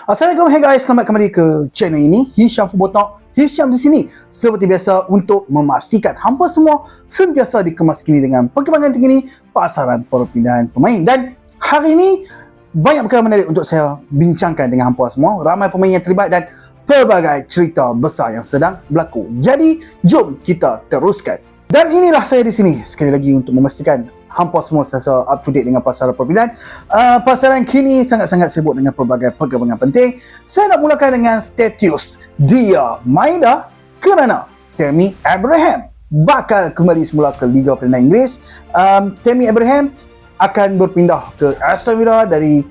Assalamualaikum, hey guys, selamat kembali ke channel ini. Hisham Football Talk. Hisham di sini seperti biasa untuk memastikan hampa semua sentiasa dikemas kini dengan perkembangan terkini pasaran perpindahan pemain. Dan hari ini banyak perkara menarik untuk saya bincangkan dengan hampa semua. Ramai pemain yang terlibat dan pelbagai cerita besar yang sedang berlaku. Jadi, jom kita teruskan. Dan inilah saya di sini sekali lagi untuk memastikan hampa semua sentiasa up to date dengan pasaran perpindahan. Pasaran kini sangat-sangat sibuk dengan pelbagai perkembangan penting. Saya nak mulakan dengan status Dia Maeda kerana Tammy Abraham bakal kembali semula ke Liga Perdana Inggeris. Tammy Abraham akan berpindah ke Aston Villa dari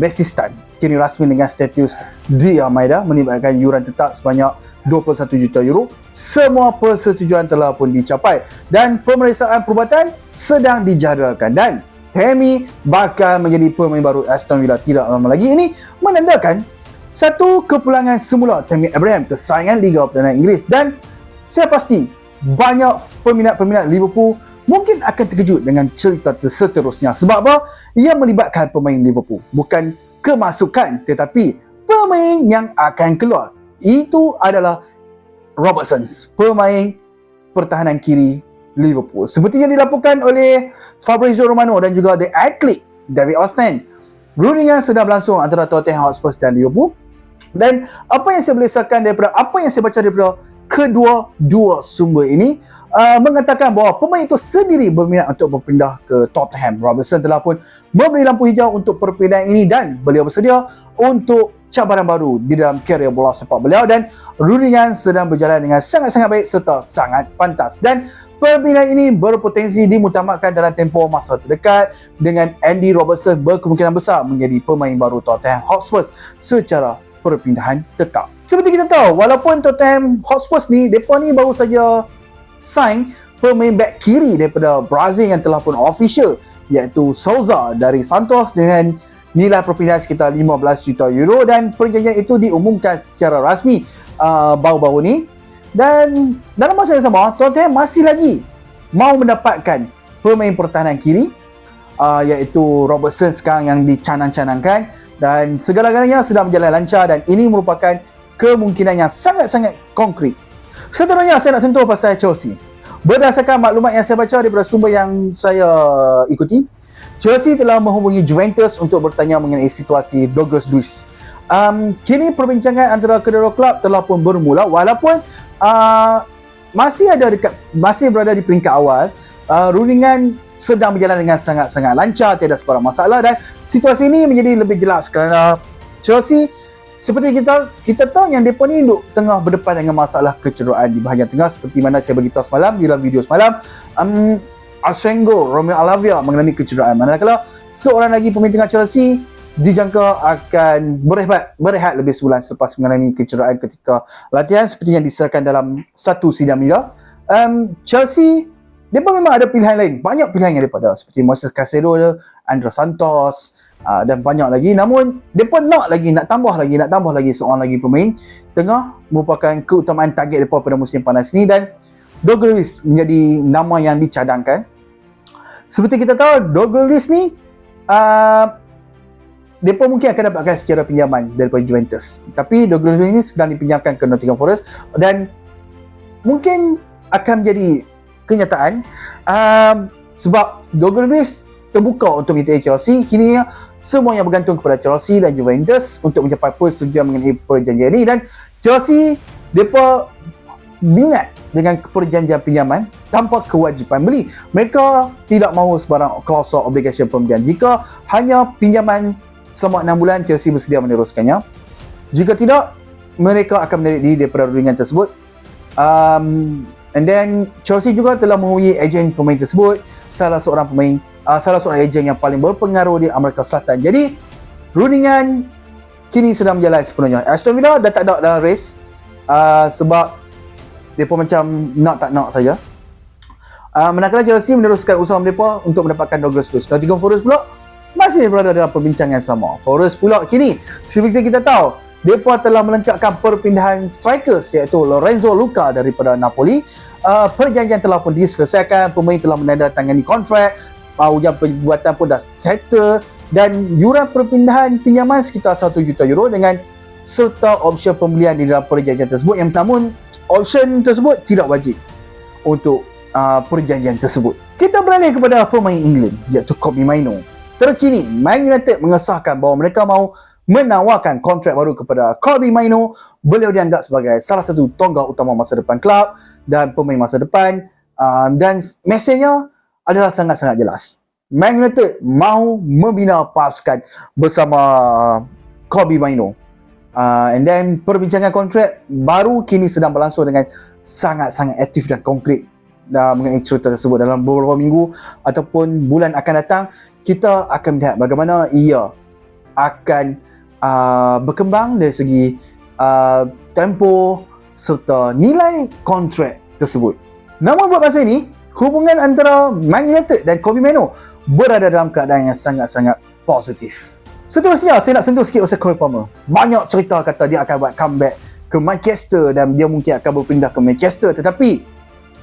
Besiktas. Kini rasmi dengan status Dia Maeda melibatkan yuran tetap sebanyak 21 juta euro. Semua persetujuan telah pun dicapai dan pemeriksaan perubatan sedang dijadualkan dan Tammy bakal menjadi pemain baru Aston Villa tidak lama lagi. Ini menandakan satu kepulangan semula Tammy Abraham ke saingan Liga Perdana Inggeris dan saya pasti banyak peminat-peminat Liverpool mungkin akan terkejut dengan cerita seterusnya. Sebab apa? Ia melibatkan pemain Liverpool, bukan kemasukan tetapi pemain yang akan keluar. Itu adalah Robertson, pemain pertahanan kiri Liverpool. Seperti yang dilaporkan oleh Fabrizio Romano dan juga The Athletic, David Ornstein, perundingan sedang berlangsung antara Tottenham Hotspur dan Liverpool. Dan apa yang saya boleh saksikan daripada apa yang saya baca daripada kedua-dua sumber ini mengatakan bahawa pemain itu sendiri berminat untuk berpindah ke Tottenham. Robertson telah pun memberi lampu hijau untuk perpindahan ini dan beliau bersedia untuk cabaran baru di dalam karier bola sepak beliau dan rundingan sedang berjalan dengan sangat-sangat baik serta sangat pantas dan perpindahan ini berpotensi dimutamakkan dalam tempoh masa terdekat dengan Andy Robertson berkemungkinan besar menjadi pemain baru Tottenham Hotspur secara perpindahan tetap. Seperti kita tahu, walaupun Tottenham Hotspur ni, mereka ni baru saja sign pemain back kiri daripada Brazil yang telah pun official, iaitu Souza dari Santos dengan nilai perpindahan sekitar 15 juta euro dan perjanjian itu diumumkan secara rasmi baru-baru ni. Dan dalam masa yang sama, Tottenham masih lagi mahu mendapatkan pemain pertahanan kiri, iaitu Robertson sekarang yang dicanang-canangkan dan segala-galanya sedang berjalan lancar dan ini merupakan kemungkinan yang sangat-sangat konkret. Seterusnya saya nak sentuh pasal Chelsea. Berdasarkan maklumat yang saya baca daripada sumber yang saya ikuti, Chelsea telah menghubungi Juventus untuk bertanya mengenai situasi Douglas Luiz. Kini perbincangan antara kedua klub telah pun bermula walaupun masih berada di peringkat awal. Rundingan sedang berjalan dengan sangat-sangat lancar, tiada sebarang masalah dan situasi ini menjadi lebih jelas kerana Chelsea seperti kita tahu yang mereka ni tengah berdepan dengan masalah kecederaan di bahagian tengah seperti mana saya beritahu semalam di dalam video semalam. Asengo, Romeo Alavia mengalami kecederaan. Manakala seorang lagi pemain tengah Chelsea dijangka akan berehat lebih sebulan selepas mengalami kecederaan ketika latihan seperti yang diserahkan dalam satu sidang media. Chelsea mereka memang ada pilihan lain, banyak pilihan yang daripada seperti Moises Caicedo, Andre Santos dan banyak lagi. Namun mereka nak tambah lagi seorang lagi pemain tengah merupakan keutamaan target mereka pada musim panas ini dan Douglas Luiz menjadi nama yang dicadangkan. Seperti kita tahu, Douglas Luiz ni mereka mungkin akan dapatkan secara pinjaman daripada Juventus. Tapi Douglas Luiz ni sedang dipinjamkan ke Nottingham Forest dan mungkin akan menjadi kenyataan sebab Douglas Luiz terbuka untuk menyertai Chelsea. Kini semuanya bergantung kepada Chelsea dan Juventus untuk mencapai persetujuan mengenai perjanjian ini dan Chelsea mereka minat dengan perjanjian pinjaman tanpa kewajipan beli. Mereka tidak mahu sebarang klausul obligation pembelian. Jika hanya pinjaman selama 6 bulan, Chelsea bersedia meneruskannya. Jika tidak, mereka akan menarik diri daripada rundingan tersebut. And then Chelsea juga telah menghubungi ejen pemain tersebut, salah seorang ejen yang paling berpengaruh di Amerika Selatan. Jadi rundingan kini sedang berjalan sepenuhnya. Aston Villa dah tak ada dalam race sebab mereka macam nak tak nak saja. Manakala Chelsea meneruskan usaha mereka untuk mendapatkan Douglas Luiz. Nottingham Forest pula masih berada dalam perbincangan yang sama. Forest pula kini seperti kita tahu mereka telah melengkapkan perpindahan strikers iaitu Lorenzo Luca daripada Napoli. Perjanjian telah pun diselesaikan, pemain telah menandatangani kontrak, ujian perbuatan pun dah settle dan yuran perpindahan pinjaman sekitar 1 juta euro dengan serta option pembelian di dalam perjanjian tersebut, yang namun option tersebut tidak wajib untuk perjanjian tersebut. Kita beralih kepada pemain England iaitu Kobbie Mainoo. Terkini Man United mengesahkan bahawa mereka mahu menawarkan kontrak baru kepada Kobbie Mainoo. Beliau dianggap sebagai salah satu tonggak utama masa depan kelab dan pemain masa depan, dan mesejnya adalah sangat-sangat jelas. Man United mahu membina pasukan bersama Kobbie Mainoo. And then perbincangan kontrak baru kini sedang berlangsung dengan sangat-sangat aktif dan konkret. Mengenai cerita tersebut dalam beberapa minggu ataupun bulan akan datang, kita akan melihat bagaimana ia akan berkembang dari segi tempo serta nilai kontrak tersebut. Namun buat masa ini, hubungan antara Man United dan Kobbie Mainoo berada dalam keadaan yang sangat-sangat positif. Seterusnya, saya nak sentuh sikit pasal Cole Palmer. Banyak cerita kata dia akan buat comeback ke Manchester dan dia mungkin akan berpindah ke Manchester, tetapi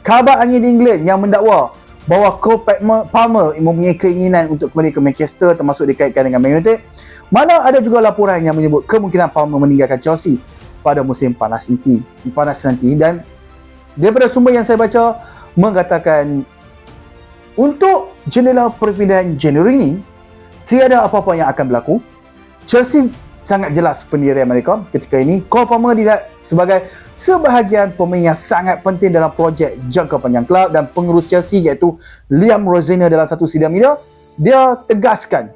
khabar angin di England yang mendakwa bahawa Cole Palmer mempunyai keinginan untuk kembali ke Manchester, termasuk dikaitkan dengan Man United. Malah ada juga laporan yang menyebut kemungkinan Palmer meninggalkan Chelsea pada musim panas nanti, dan daripada sumber yang saya baca mengatakan untuk jendela perpindahan Januari ini tiada apa-apa yang akan berlaku. Chelsea sangat jelas pendirian mereka ketika ini. Cole Palmer dilihat sebagai sebahagian pemain yang sangat penting dalam projek jangka panjang kelab, dan pengurus Chelsea iaitu Liam Rosenior dalam satu sidang media, dia tegaskan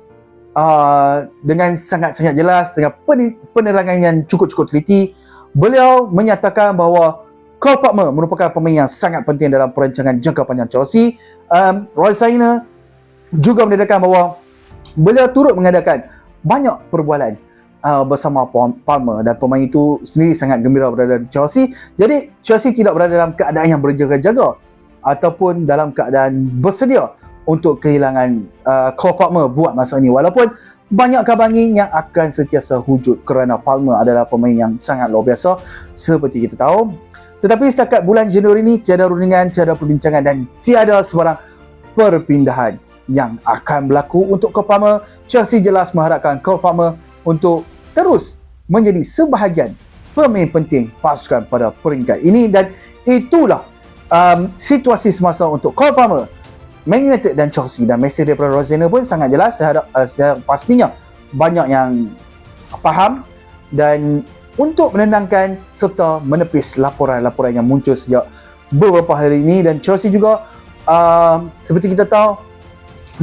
dengan sangat-sangat jelas dengan penerangan yang cukup-cukup teliti. Beliau menyatakan bahawa Cole Palmer merupakan pemain yang sangat penting dalam perancangan jangka panjang Chelsea. Rosenior juga menyatakan bahawa beliau turut mengadakan banyak perbualan bersama Palmer, dan pemain itu sendiri sangat gembira berada di Chelsea. Jadi Chelsea tidak berada dalam keadaan yang berjaga-jaga ataupun dalam keadaan bersedia untuk kehilangan Cole Palmer buat masa ini, walaupun banyak kabar angin yang akan sentiasa wujud kerana Palmer adalah pemain yang sangat luar biasa seperti kita tahu. Tetapi setakat bulan Januari ini tiada rundingan, tiada perbincangan dan tiada sebarang perpindahan yang akan berlaku untuk Cole Palmer. Chelsea jelas mengharapkan Cole Palmer untuk terus menjadi sebahagian pemain penting pasukan pada peringkat ini, dan itulah situasi semasa untuk Cole Palmer, Man United dan Chelsea. Dan mesej daripada Rosenior pun sangat jelas. Saya pastinya banyak yang faham, dan untuk menenangkan serta menepis laporan-laporan yang muncul sejak beberapa hari ini. Dan Chelsea juga seperti kita tahu,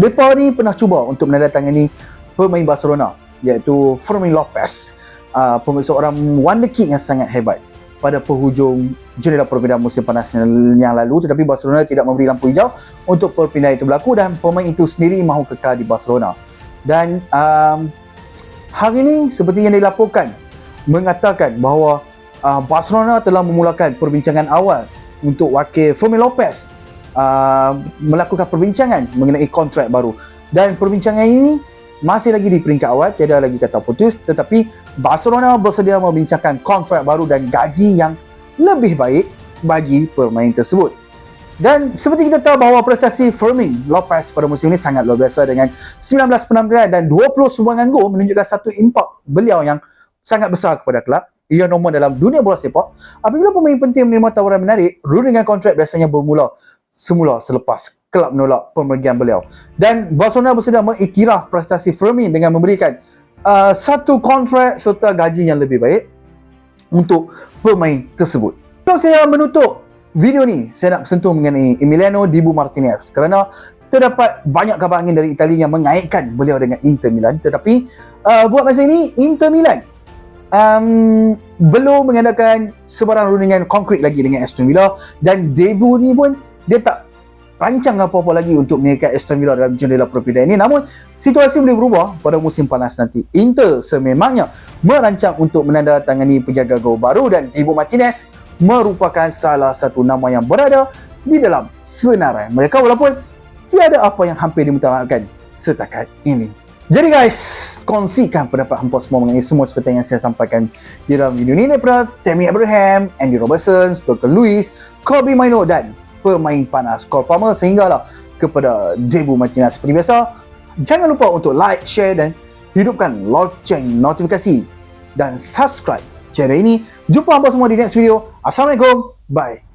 mereka ni pernah cuba untuk menandatangani pemain Barcelona iaitu Fermin Lopez, seorang wonderkid yang sangat hebat pada penghujung jendela perpindahan musim panas yang lalu, tetapi Barcelona tidak memberi lampu hijau untuk perpindahan itu berlaku, dan pemain itu sendiri mahu kekal di Barcelona. Dan hari ini seperti yang dilaporkan mengatakan bahawa Barcelona telah memulakan perbincangan awal untuk wakil Fermin Lopez melakukan perbincangan mengenai kontrak baru, dan perbincangan ini masih lagi di peringkat awal, tiada lagi kata putus, tetapi Barcelona bersedia membincangkan kontrak baru dan gaji yang lebih baik bagi pemain tersebut. Dan seperti kita tahu bahawa prestasi Fermin Lopez pada musim ini sangat luar biasa dengan 19 penampilan dan 20 sumbangan gol, menunjukkan satu impak beliau yang sangat besar kepada kelab. Ia nombor dalam dunia bola sepak. Apabila pemain penting menerima tawaran menarik, rundingan kontrak biasanya bermula semula selepas kelab menolak pemergian beliau. Dan Barcelona bersedia mengiktiraf prestasi Fermin dengan memberikan satu kontrak serta gaji yang lebih baik untuk pemain tersebut. Sebelum saya menutup video ni, saya nak sentuh mengenai Emiliano Dibu Martinez, kerana terdapat banyak kabar angin dari Italia yang mengaitkan beliau dengan Inter Milan. Tetapi buat masa ini Inter Milan belum mengadakan sebarang rundingan konkret lagi dengan Aston Villa, dan Dibu ni pun dia tak rancang apa-apa lagi untuk mengikat Aston Villa dalam jendela perpindahan ini. Namun situasi boleh berubah pada musim panas nanti. Inter sememangnya merancang untuk menandatangani penjaga gol baru, dan Dibu Martinez merupakan salah satu nama yang berada di dalam senarai mereka, walaupun tiada apa yang hampir dimutamakan setakat ini. Jadi guys, kongsikan pendapat hampa semua mengenai semua cerita yang saya sampaikan di dalam video ini, daripada Tammy Abraham, Andy Robertson, Stoker Lewis, Kobbie Mainoo dan pemain panas Cole Palmer, sehinggalah kepada Dibu Martinez. Seperti biasa, Jangan lupa untuk like, share dan hidupkan loceng notifikasi dan subscribe channel ini. Jumpa hamba semua di next video. Assalamualaikum. Bye.